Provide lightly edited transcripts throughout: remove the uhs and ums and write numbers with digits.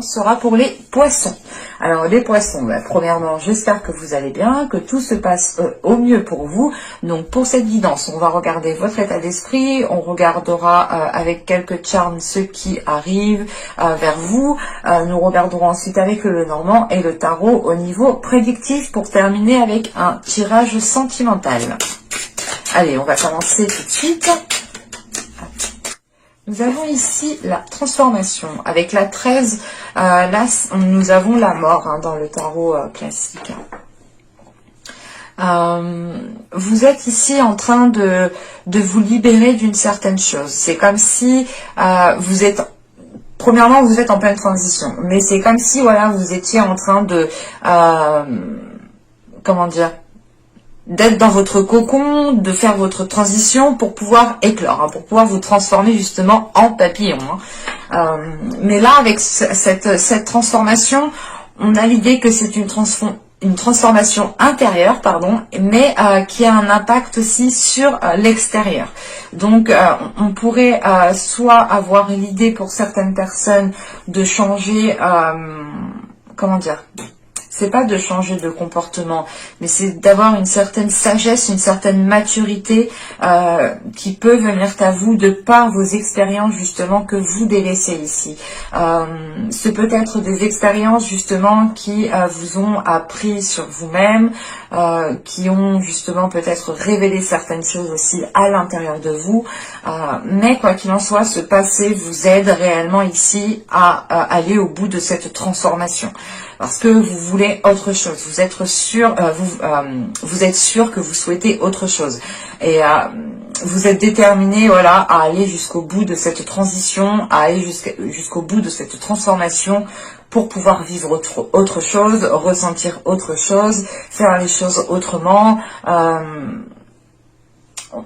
Sera pour les poissons. Alors les poissons, premièrement, j'espère que vous allez bien, que tout se passe au mieux pour vous. Donc pour cette guidance, on va regarder votre état d'esprit, on regardera avec quelques charmes ce qui arrive vers vous. Nous regarderons ensuite avec le Lenormand et le tarot au niveau prédictif pour terminer avec un tirage sentimental. Allez, on va commencer tout de suite. Nous avons ici la transformation. Avec la 13, là, nous avons la mort dans le tarot classique. Vous êtes ici en train de vous libérer d'une certaine chose. C'est comme si vous êtes... Premièrement, vous êtes en pleine transition. Mais c'est comme si, voilà, vous étiez en train de... comment dire, d'être dans votre cocon, de faire votre transition pour pouvoir éclore, pour pouvoir vous transformer justement en papillon. Mais là, avec cette transformation, on a l'idée que c'est une transformation intérieure, mais qui a un impact aussi sur l'extérieur. Donc, on pourrait soit avoir l'idée pour certaines personnes de changer, comment dire, c'est pas de changer de comportement, mais c'est d'avoir une certaine sagesse, une certaine maturité qui peut venir à vous de par vos expériences justement que vous délaissez ici. C'est peut-être des expériences justement qui vous ont appris sur vous-même, qui ont justement peut-être révélé certaines choses aussi à l'intérieur de vous. Mais quoi qu'il en soit, ce passé vous aide réellement ici à aller au bout de cette transformation. Parce que vous voulez autre chose, vous êtes sûr, vous êtes sûr que vous souhaitez autre chose. Et vous êtes déterminé, voilà, à aller jusqu'au bout de cette transition, à aller jusqu'au bout de cette transformation pour pouvoir vivre autre chose, ressentir autre chose, faire les choses autrement.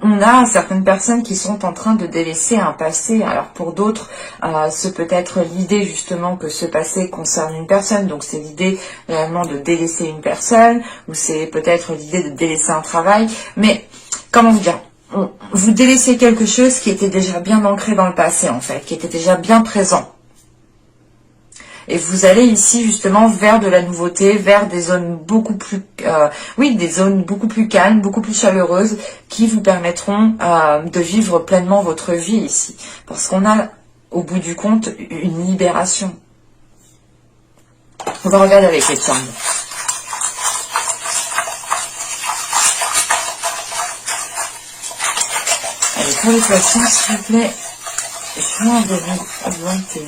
On a certaines personnes qui sont en train de délaisser un passé. Alors pour d'autres, c'est peut-être l'idée justement que ce passé concerne une personne. Donc c'est l'idée réellement de délaisser une personne, ou c'est peut-être l'idée de délaisser un travail. Mais comment vous dire, vous délaissez quelque chose qui était déjà bien ancré dans le passé en fait, qui était déjà bien présent. Et vous allez ici justement vers de la nouveauté, vers des zones beaucoup plus, des zones beaucoup plus calmes, beaucoup plus chaleureuses, qui vous permettront de vivre pleinement votre vie ici. Parce qu'on a, au bout du compte, une libération. On va regarder avec les charmes. Allez, pour les poissons, s'il vous plaît, juin 2021.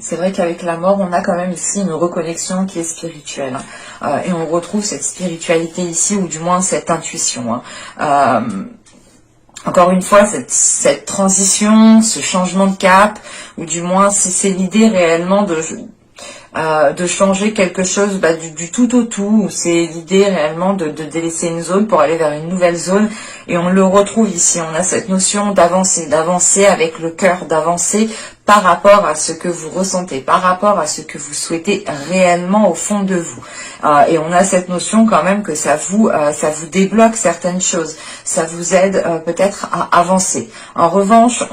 C'est vrai qu'avec la mort, on a quand même ici une reconnexion qui est spirituelle. Et on retrouve cette spiritualité ici, ou du moins cette intuition. Encore une fois, cette transition, ce changement de cap, ou du moins c'est l'idée réellement de changer quelque chose du tout au tout. C'est l'idée réellement de délaisser une zone pour aller vers une nouvelle zone. Et on le retrouve ici. On a cette notion d'avancer avec le cœur, d'avancer par rapport à ce que vous ressentez, par rapport à ce que vous souhaitez réellement au fond de vous. Et on a cette notion quand même que ça vous débloque certaines choses. Ça vous aide peut-être à avancer. En revanche,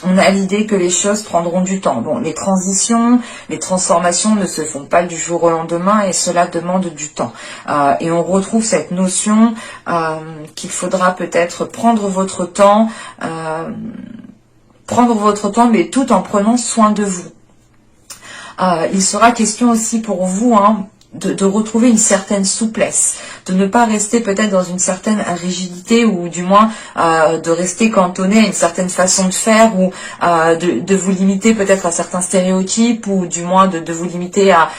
on a l'idée que les choses prendront du temps. Bon, les transitions, les transformations ne se font pas du jour au lendemain et cela demande du temps. Et on retrouve cette notion qu'il faudra peut-être prendre votre temps, mais tout en prenant soin de vous. Il sera question aussi pour vous, de retrouver une certaine souplesse, de ne pas rester peut-être dans une certaine rigidité, ou du moins de rester cantonné à une certaine façon de faire, ou de vous limiter peut-être à certains stéréotypes, ou du moins de vous limiter à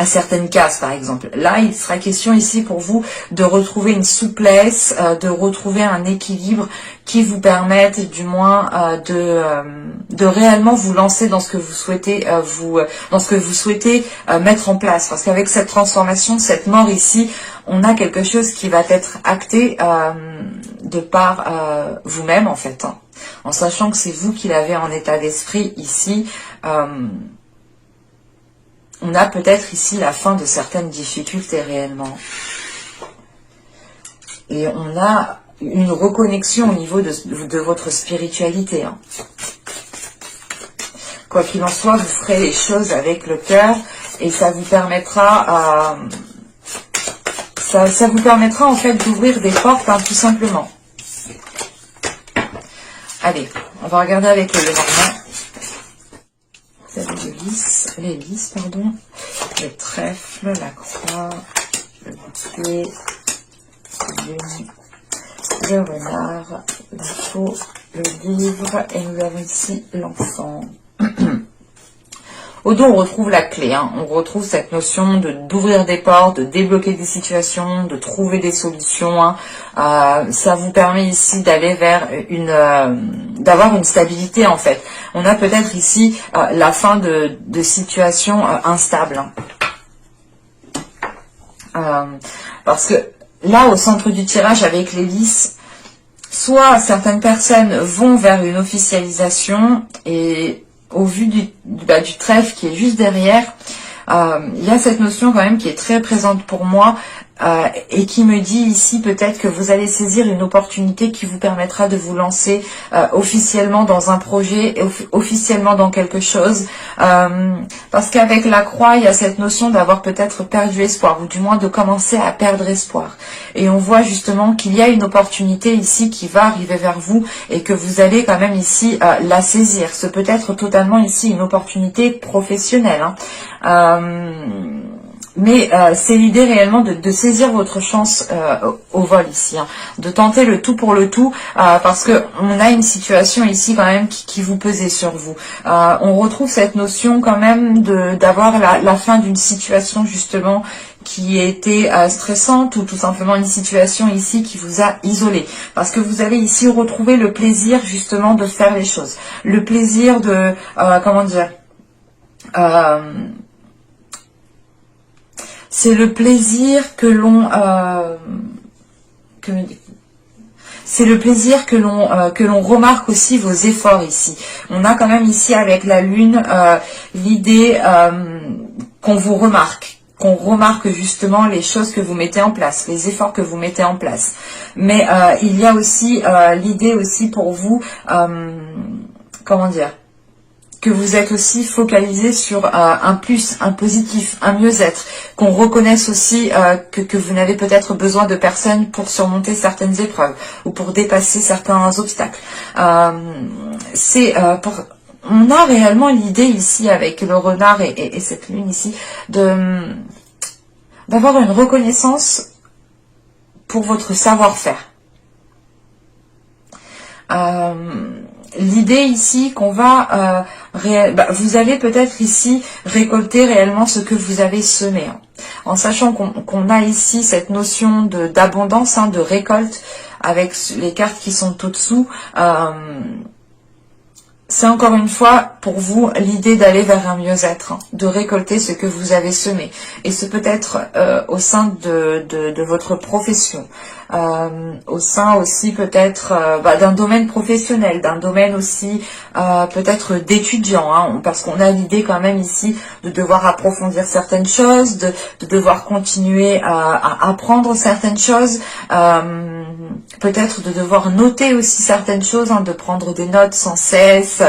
certaines cases par exemple. Là, il sera question ici pour vous de retrouver une souplesse, de retrouver un équilibre qui vous permette du moins de réellement vous lancer dans ce que vous souhaitez mettre en place. Parce qu'avec cette transformation, cette mort ici, on a quelque chose qui va être acté de par vous-même en fait. En sachant que c'est vous qui l'avez en état d'esprit ici. On a peut-être ici la fin de certaines difficultés réellement. Et on a une reconnexion au niveau de votre spiritualité. Hein. Quoi qu'il en soit, vous ferez les choses avec le cœur et ça vous permettra, ça vous permettra en fait d'ouvrir des portes, hein, tout simplement. Allez, on va regarder avec le Lenormand. Vous avez les lys, pardon, le trèfle, la croix, le bouquet, le renard, la faux, le livre, et nous avons ici l'enfant. Au dos, on retrouve la clé, hein. On retrouve cette notion d'ouvrir des portes, de débloquer des situations, de trouver des solutions. Hein. Ça vous permet ici d'aller vers d'avoir une stabilité en fait. On a peut-être ici la fin de situations instables. Hein. Parce que là, au centre du tirage avec les lys, soit certaines personnes vont vers une officialisation et au vu du trèfle qui est juste derrière, il y a cette notion quand même qui est très présente pour moi et qui me dit ici peut-être que vous allez saisir une opportunité qui vous permettra de vous lancer officiellement dans un projet, officiellement dans quelque chose. Parce qu'avec la croix, il y a cette notion d'avoir peut-être perdu espoir ou du moins de commencer à perdre espoir. Et on voit justement qu'il y a une opportunité ici qui va arriver vers vous et que vous allez quand même ici la saisir. Ce peut être totalement ici une opportunité professionnelle. Hein. Mais c'est l'idée réellement de saisir votre chance au vol ici, hein, de tenter le tout pour le tout, parce que on a une situation ici quand même qui vous pesait sur vous. On retrouve cette notion quand même d'avoir la fin d'une situation justement qui était stressante ou tout simplement une situation ici qui vous a isolé. Parce que vous allez ici retrouver le plaisir justement de faire les choses. Le plaisir de, comment dire, c'est le plaisir que l'on c'est le plaisir que l'on remarque aussi vos efforts ici. On a quand même ici avec la lune l'idée qu'on vous remarque, qu'on remarque justement les choses que vous mettez en place, les efforts que vous mettez en place. Mais il y a aussi l'idée aussi pour vous, comment dire, que vous êtes aussi focalisé sur un plus, un positif, un mieux-être, qu'on reconnaisse aussi que vous n'avez peut-être besoin de personnes pour surmonter certaines épreuves ou pour dépasser certains obstacles. On a réellement l'idée ici avec le renard et cette lune ici d'avoir une reconnaissance pour votre savoir-faire. L'idée ici qu'on va vous allez peut-être ici récolter réellement ce que vous avez semé, hein, en sachant qu'on a ici cette notion d'abondance, hein, de récolte avec les cartes qui sont au-dessous. C'est encore une fois pour vous l'idée d'aller vers un mieux-être, hein, de récolter ce que vous avez semé. Et ce peut être au sein de votre profession, au sein aussi peut-être d'un domaine professionnel, d'un domaine aussi peut-être d'étudiant, hein, parce qu'on a l'idée quand même ici de devoir approfondir certaines choses, de devoir continuer à apprendre certaines choses, peut-être de devoir noter aussi certaines choses, hein, de prendre des notes sans cesse,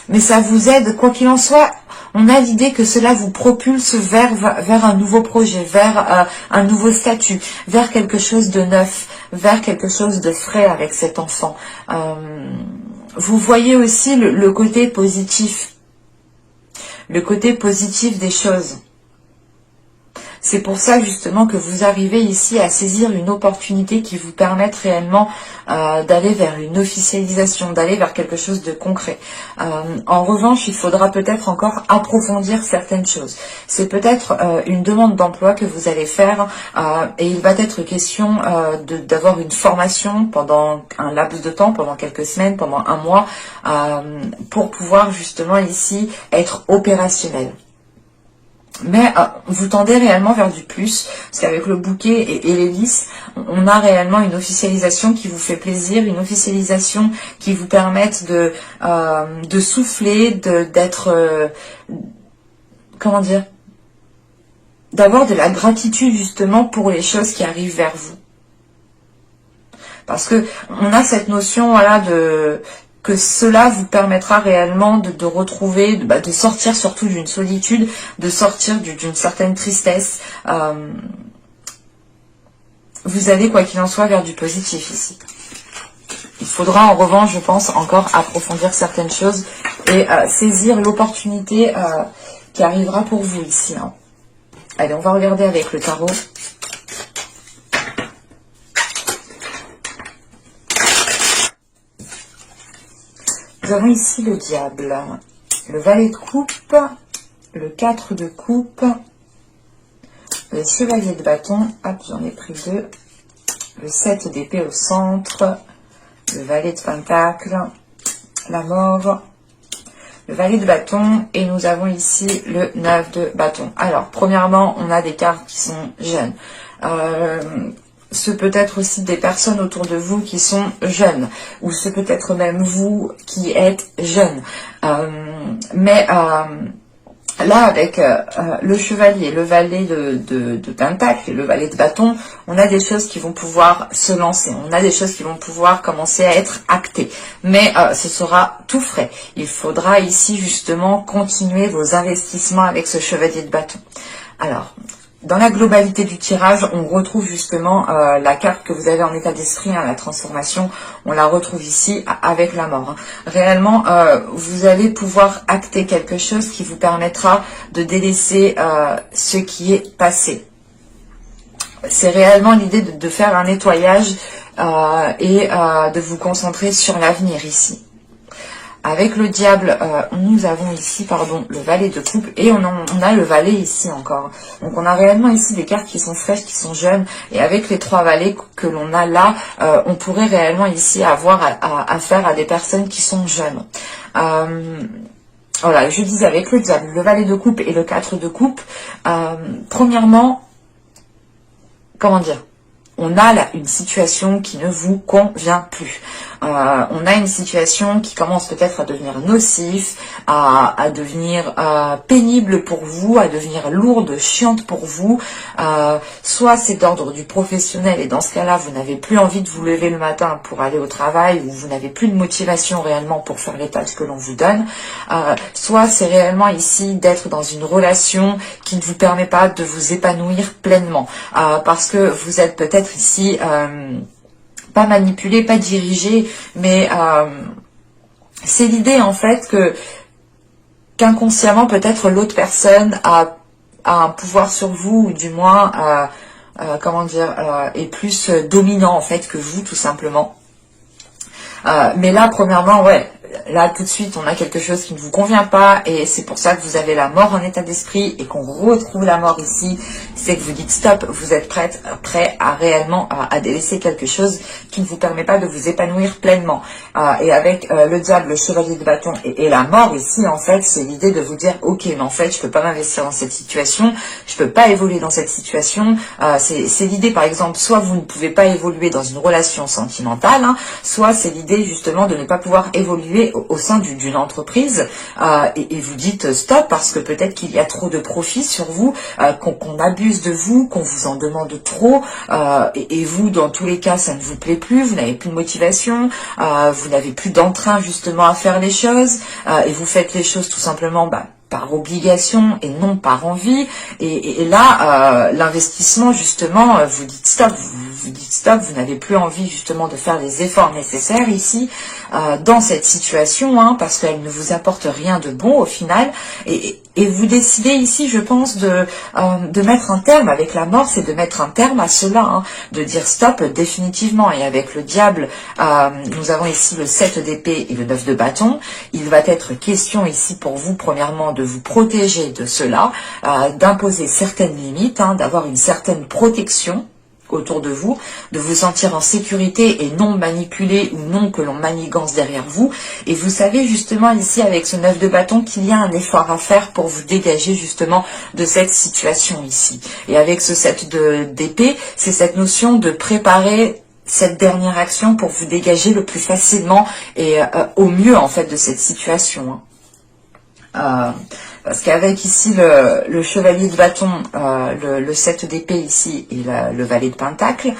mais ça vous aide, quoi qu'il en soit. On a l'idée que cela vous propulse vers un nouveau projet, vers un nouveau statut, vers quelque chose de neuf, vers quelque chose de frais avec cet enfant. Vous voyez aussi le côté positif des choses. C'est pour ça justement que vous arrivez ici à saisir une opportunité qui vous permette réellement d'aller vers une officialisation, d'aller vers quelque chose de concret. En revanche, il faudra peut-être encore approfondir certaines choses. C'est peut-être une demande d'emploi que vous allez faire et il va être question d'avoir une formation pendant un laps de temps, pendant quelques semaines, pendant un mois, pour pouvoir justement ici être opérationnel. Mais vous tendez réellement vers du plus, parce qu'avec le bouquet et les lys, on a réellement une officialisation qui vous fait plaisir, une officialisation qui vous permette de souffler, d'être, comment dire, d'avoir de la gratitude justement pour les choses qui arrivent vers vous. Parce que on a cette notion, voilà, que cela vous permettra réellement de retrouver, de sortir surtout d'une solitude, de sortir d'une certaine tristesse. Vous allez, quoi qu'il en soit, vers du positif ici. Il faudra en revanche, je pense, encore approfondir certaines choses et saisir l'opportunité qui arrivera pour vous ici. Hein. Allez, on va regarder avec le tarot. Nous avons ici le diable, le valet de coupe, le 4 de coupe, le chevalier de bâton, hop, j'en ai pris 2, le 7 d'épée au centre, le valet de pentacle, la mort, le valet de bâton, et nous avons ici le 9 de bâton. Alors, premièrement, on a des cartes qui sont jeunes. Ce peut être aussi des personnes autour de vous qui sont jeunes, ou ce peut être même vous qui êtes jeune. Là, avec le chevalier, le valet de pentacle et le valet de bâton, on a des choses qui vont pouvoir se lancer. On a des choses qui vont pouvoir commencer à être actées. Mais ce sera tout frais. Il faudra ici justement continuer vos investissements avec ce chevalier de bâton. Alors, dans la globalité du tirage, on retrouve justement la carte que vous avez en état d'esprit, hein, la transformation, on la retrouve ici avec la mort. Hein. Réellement, vous allez pouvoir acter quelque chose qui vous permettra de délaisser ce qui est passé. C'est réellement l'idée de faire un nettoyage et de vous concentrer sur l'avenir ici. Avec le diable, nous avons ici, le valet de coupe et on a le valet ici encore. Donc on a réellement ici des cartes qui sont fraîches, qui sont jeunes. Et avec les 3 valets que l'on a là, on pourrait réellement ici avoir affaire à des personnes qui sont jeunes. Voilà, je disais avec le diable, le valet de coupe et le 4 de coupe. Premièrement, comment dire ? On a là une situation qui ne vous convient plus. On a une situation qui commence peut-être à devenir nocif, à devenir pénible pour vous, à devenir lourde, chiante pour vous. Soit c'est d'ordre du professionnel et dans ce cas-là, vous n'avez plus envie de vous lever le matin pour aller au travail ou vous n'avez plus de motivation réellement pour faire les tâches que l'on vous donne. Soit c'est réellement ici d'être dans une relation qui ne vous permet pas de vous épanouir pleinement parce que vous êtes peut-être ici pas manipulé, pas dirigé, mais c'est l'idée en fait qu'inconsciemment peut-être l'autre personne a un pouvoir sur vous ou du moins est plus dominant en fait que vous tout simplement. Mais là premièrement ouais. Là, tout de suite, on a quelque chose qui ne vous convient pas et c'est pour ça que vous avez la mort en état d'esprit et qu'on retrouve la mort ici. C'est que vous dites stop, vous êtes prêt à réellement à délaisser quelque chose qui ne vous permet pas de vous épanouir pleinement. Et avec le diable, le chevalier de bâton et la mort ici, en fait, c'est l'idée de vous dire ok, mais en fait, je peux pas m'investir dans cette situation, je peux pas évoluer dans cette situation. C'est l'idée, par exemple, soit vous ne pouvez pas évoluer dans une relation sentimentale, hein, soit c'est l'idée justement de ne pas pouvoir évoluer au sein d'une entreprise et vous dites stop parce que peut-être qu'il y a trop de profit sur vous, qu'on abuse de vous, qu'on vous en demande trop et vous dans tous les cas ça ne vous plaît plus, vous n'avez plus de motivation, vous n'avez plus d'entrain justement à faire les choses et vous faites les choses tout simplement par obligation et non par envie et là l'investissement justement vous dites stop, vous n'avez plus envie justement de faire les efforts nécessaires ici dans cette situation hein, parce qu'elle ne vous apporte rien de bon au final et vous décidez ici je pense de mettre un terme avec la mort, c'est de mettre un terme à cela, hein, de dire stop définitivement et avec le diable nous avons ici le 7 d'épée et le 9 de bâton, il va être question ici pour vous premièrement de vous protéger de cela, d'imposer certaines limites, hein, d'avoir une certaine protection autour de vous, de vous sentir en sécurité et non manipulé ou non que l'on manigance derrière vous. Et vous savez justement ici avec ce 9 de bâton qu'il y a un effort à faire pour vous dégager justement de cette situation ici. Et avec ce 7 d'épée, c'est cette notion de préparer cette dernière action pour vous dégager le plus facilement et au mieux en fait de cette situation. Hein. Parce qu'avec ici le chevalier de bâton, le 7 d'épée ici et le valet de pentacle,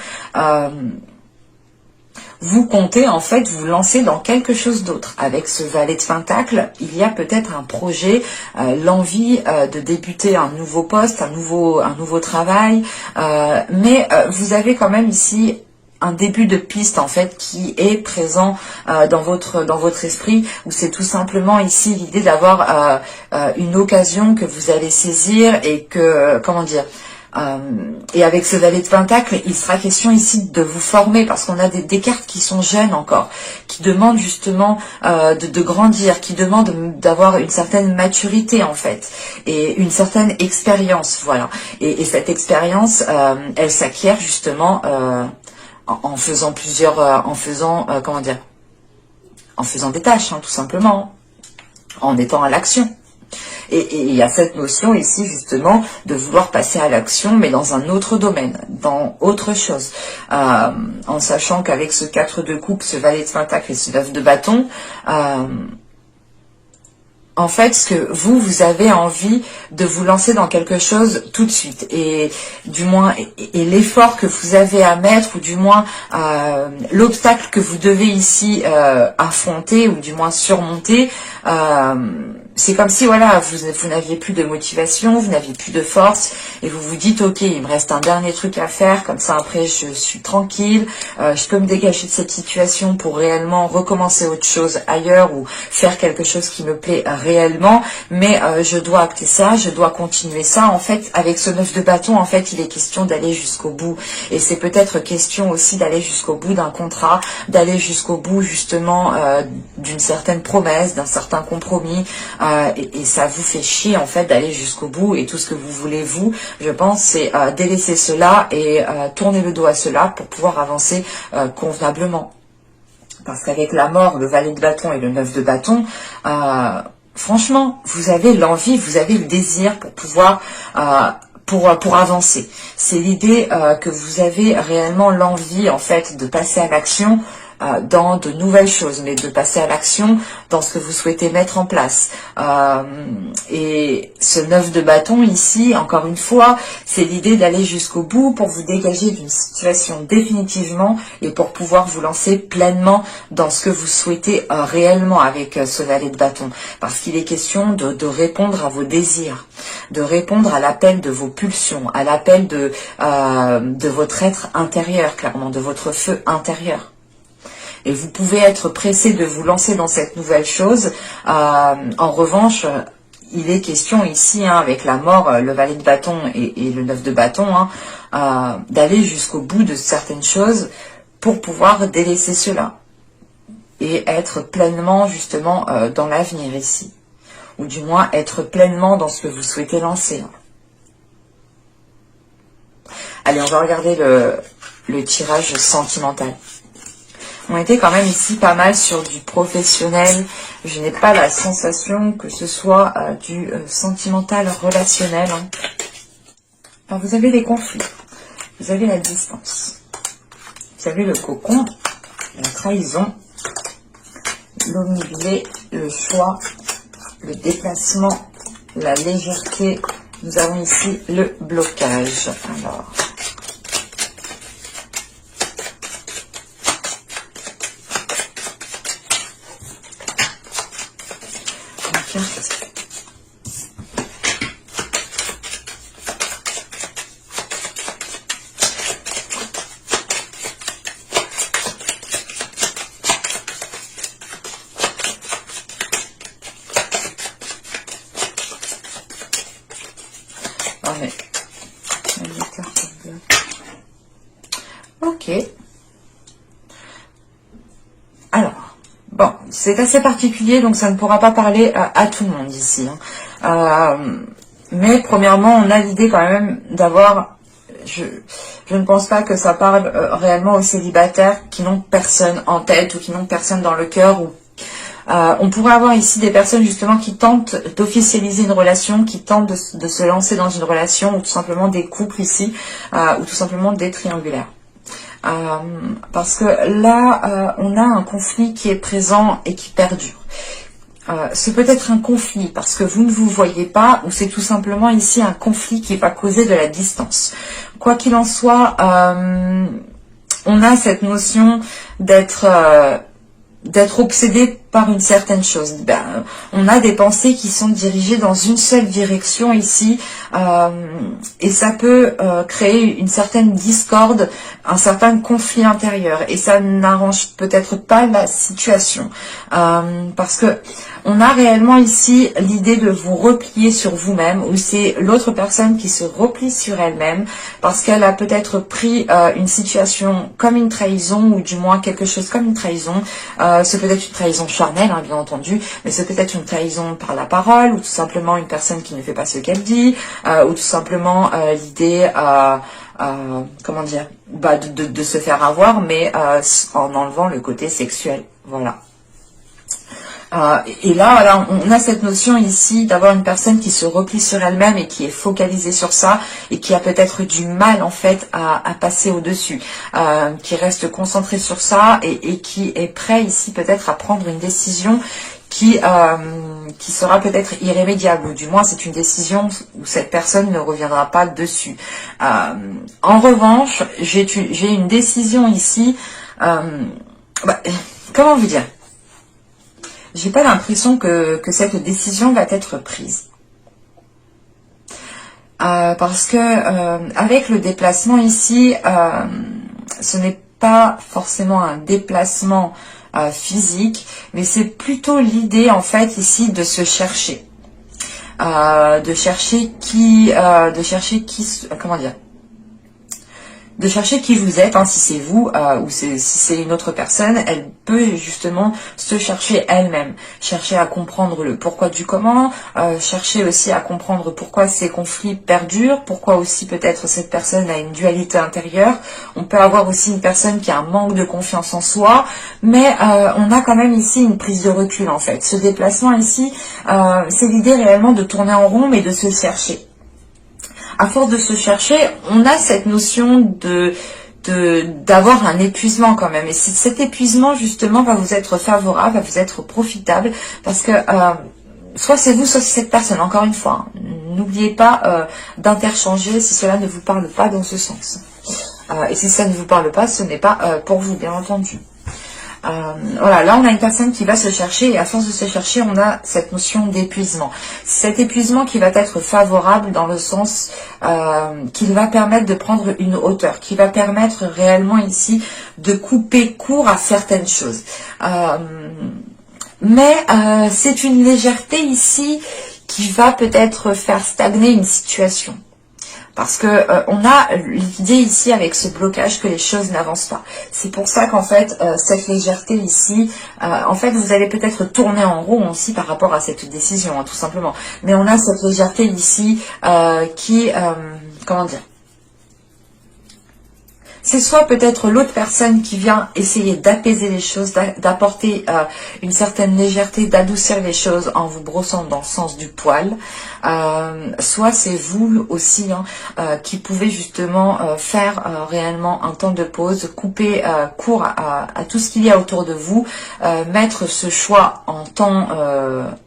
vous comptez en fait vous lancer dans quelque chose d'autre. Avec ce valet de Pentacle, il y a peut-être un projet, l'envie de débuter un nouveau poste, un nouveau travail, mais vous avez quand même ici un début de piste en fait qui est présent dans votre esprit, où c'est tout simplement ici l'idée d'avoir une occasion que vous allez saisir et que, comment dire, et avec ce valet de Pentacle, il sera question ici de vous former, parce qu'on a des cartes qui sont jeunes encore, qui demandent justement de grandir, qui demandent d'avoir une certaine maturité en fait, et une certaine expérience, voilà. Et cette expérience, elle s'acquiert justement en faisant comment dire, en faisant des tâches, hein, tout simplement, en étant à l'action. Et il y a cette notion ici justement de vouloir passer à l'action, mais dans un autre domaine, dans autre chose. En sachant qu'avec ce 4 de coupe, ce valet de Pentacle et ce 9 de bâton, en fait, ce que vous avez envie de vous lancer dans quelque chose tout de suite, et du moins, et l'effort que vous avez à mettre, ou du moins l'obstacle que vous devez ici affronter, ou du moins surmonter, c'est comme si voilà, vous n'aviez plus de motivation, vous n'aviez plus de force, et vous vous dites ok, il me reste un dernier truc à faire, comme ça après je suis tranquille, je peux me dégager de cette situation pour réellement recommencer autre chose ailleurs, ou faire quelque chose qui me plaît réellement, mais je dois acter ça, je dois continuer ça. En fait, avec ce 9 de bâton, en fait, il est question d'aller jusqu'au bout, et c'est peut-être question aussi d'aller jusqu'au bout d'un contrat, d'aller jusqu'au bout justement d'une certaine promesse, d'un certain compromis, et ça vous fait chier en fait d'aller jusqu'au bout, et tout ce que vous voulez, vous, je pense, c'est délaisser cela et tourner le dos à cela pour pouvoir avancer convenablement. Parce qu'avec la mort, le valet de bâton et le 9 de bâton, franchement, vous avez l'envie, vous avez le désir pour pouvoir pour avancer. C'est l'idée que vous avez réellement l'envie en fait de passer à l'action dans de nouvelles choses, mais de passer à l'action dans ce que vous souhaitez mettre en place. Et ce 9 de bâton ici, encore une fois, c'est l'idée d'aller jusqu'au bout pour vous dégager d'une situation définitivement, et pour pouvoir vous lancer pleinement dans ce que vous souhaitez réellement avec ce valet de bâton. Parce qu'il est question de répondre à vos désirs, de répondre à l'appel de vos pulsions, à l'appel de votre être intérieur, clairement, de votre feu intérieur. Et vous pouvez être pressé de vous lancer dans cette nouvelle chose. En revanche, il est question ici, hein, avec la mort, le valet de bâton et le 9 de bâton, hein, d'aller jusqu'au bout de certaines choses pour pouvoir délaisser cela. Et être pleinement, justement, dans l'avenir ici. Ou du moins, être pleinement dans ce que vous souhaitez lancer. Allez, on va regarder le tirage sentimental. On était quand même ici pas mal sur du professionnel. Je n'ai pas la sensation que ce soit du sentimental relationnel. Hein. Alors, vous avez les conflits, vous avez la distance, vous avez le cocon, la trahison, l'omnibilé, le choix, le déplacement, la légèreté. Nous avons ici le blocage. Alors, ok. Alors, bon, c'est assez particulier, donc ça ne pourra pas parler à tout le monde ici. Hein. Mais premièrement, on a l'idée quand même d'avoir... Je ne pense pas que ça parle réellement aux célibataires qui n'ont personne en tête, ou qui n'ont personne dans le cœur, ou on pourrait avoir ici des personnes justement qui tentent d'officialiser une relation, qui tentent de se lancer dans une relation, ou tout simplement des couples ici, ou tout simplement des triangulaires. Parce que là, on a un conflit qui est présent et qui perdure. C'est peut-être un conflit parce que vous ne vous voyez pas, ou c'est tout simplement ici un conflit qui va causer de la distance. Quoi qu'il en soit, on a cette notion d'être obsédé par une certaine chose. On a des pensées qui sont dirigées dans une seule direction ici, et ça peut créer une certaine discorde, un certain conflit intérieur, et ça n'arrange peut-être pas la situation, parce que on a réellement ici l'idée de vous replier sur vous-même, ou c'est l'autre personne qui se replie sur elle-même parce qu'elle a peut-être pris une situation comme une trahison, ou du moins quelque chose comme une trahison. C'est peut-être une trahison charnelle, hein, bien entendu, mais c'est peut-être une trahison par la parole, ou tout simplement une personne qui ne fait pas ce qu'elle dit, ou tout simplement l'idée, comment dire, de se faire avoir, mais en enlevant le côté sexuel. Voilà. Et là, voilà, on a cette notion ici d'avoir une personne qui se replie sur elle-même et qui est focalisée sur ça et qui a peut-être du mal en fait à passer au-dessus, qui reste concentré sur ça et qui est prêt ici peut-être à prendre une décision qui sera peut-être irrémédiable, ou du moins c'est une décision où cette personne ne reviendra pas dessus. En revanche, j'ai une décision ici, comment vous dire, j'ai pas l'impression que cette décision va être prise. Parce que avec le déplacement ici, ce n'est pas forcément un déplacement physique, mais c'est plutôt l'idée en fait ici de se chercher. De chercher qui, comment dire, de chercher qui vous êtes, hein, si c'est vous ou si c'est une autre personne, elle peut justement se chercher elle-même, chercher à comprendre le pourquoi du comment, chercher aussi à comprendre pourquoi ces conflits perdurent, pourquoi aussi peut-être cette personne a une dualité intérieure. On peut avoir aussi une personne qui a un manque de confiance en soi, mais on a quand même ici une prise de recul en fait. Ce déplacement ici, c'est l'idée réellement de tourner en rond mais de se chercher. À force de se chercher, on a cette notion d'avoir un épuisement quand même. Et cet épuisement, justement, va vous être favorable, va vous être profitable, parce que soit c'est vous, soit c'est cette personne. Encore une fois, hein, n'oubliez pas d'interchanger si cela ne vous parle pas dans ce sens. Et si ça ne vous parle pas, ce n'est pas pour vous, bien entendu. Voilà, là on a une personne qui va se chercher, et à force de se chercher, on a cette notion d'épuisement. Cet épuisement qui va être favorable dans le sens qu'il va permettre de prendre une hauteur, qui va permettre réellement ici de couper court à certaines choses. Mais c'est une légèreté ici qui va peut-être faire stagner une situation. Parce que on a l'idée ici avec ce blocage que les choses n'avancent pas. C'est pour ça qu'en fait, cette légèreté ici, en fait, vous allez peut-être tourner en rond aussi par rapport à cette décision, hein, tout simplement. Mais on a cette légèreté ici qui, comment dire, c'est soit peut-être l'autre personne qui vient essayer d'apaiser les choses, d'apporter une certaine légèreté, d'adoucir les choses en vous brossant dans le sens du poil. Soit c'est vous aussi hein, qui pouvez justement faire réellement un temps de pause, couper court à tout ce qu'il y a autour de vous, mettre ce choix en temps,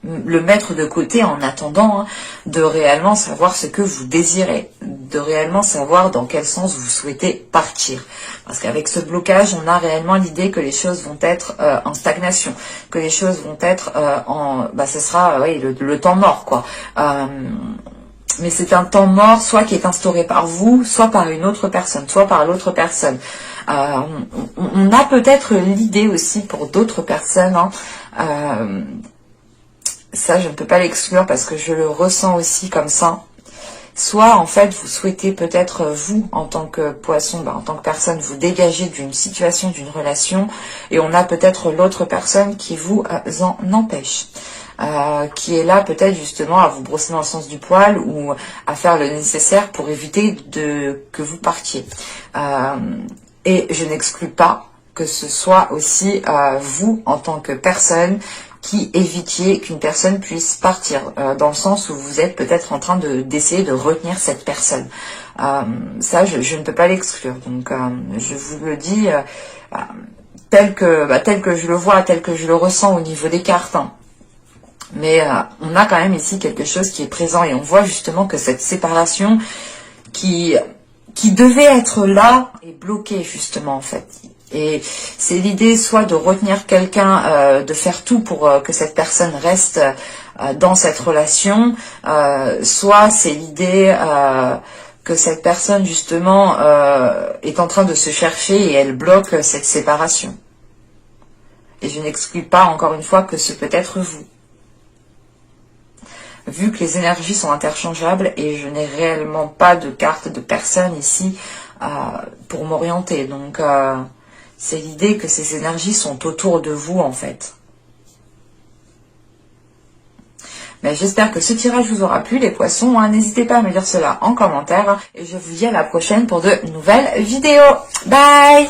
le mettre de côté en attendant hein, de réellement savoir ce que vous désirez, de réellement savoir dans quel sens vous souhaitez partir. Parce qu'avec ce blocage, on a réellement l'idée que les choses vont être en stagnation, que les choses vont être ce sera oui, le temps mort, quoi. Mais c'est un temps mort, soit qui est instauré par vous, soit par une autre personne, soit par l'autre personne. On a peut-être l'idée aussi pour d'autres personnes, hein, ça je ne peux pas l'exclure parce que je le ressens aussi comme ça. Soit en fait vous souhaitez peut-être vous en tant que poisson, en tant que personne vous dégager d'une situation, d'une relation, et on a peut-être l'autre personne qui vous en empêche, qui est là peut-être justement à vous brosser dans le sens du poil ou à faire le nécessaire pour éviter que vous partiez. Et je n'exclus pas que ce soit aussi vous en tant que personne qui évitiez qu'une personne puisse partir, dans le sens où vous êtes peut-être en train d'essayer de retenir cette personne. Ça, je ne peux pas l'exclure. Donc, je vous le dis tel que je le vois, tel que je le ressens au niveau des cartes. Hein. Mais on a quand même ici quelque chose qui est présent et on voit justement que cette séparation qui qui devait être là est bloqué justement en fait. Et c'est l'idée soit de retenir quelqu'un, de faire tout pour que cette personne reste dans cette relation, soit c'est l'idée que cette personne justement est en train de se chercher et elle bloque cette séparation. Et je n'exclus pas encore une fois que ce peut être vous. Vu que les énergies sont interchangeables et je n'ai réellement pas de carte de personne ici pour m'orienter. Donc c'est l'idée que ces énergies sont autour de vous en fait. Mais j'espère que ce tirage vous aura plu les poissons. Hein. N'hésitez pas à me dire cela en commentaire. Et je vous dis à la prochaine pour de nouvelles vidéos. Bye!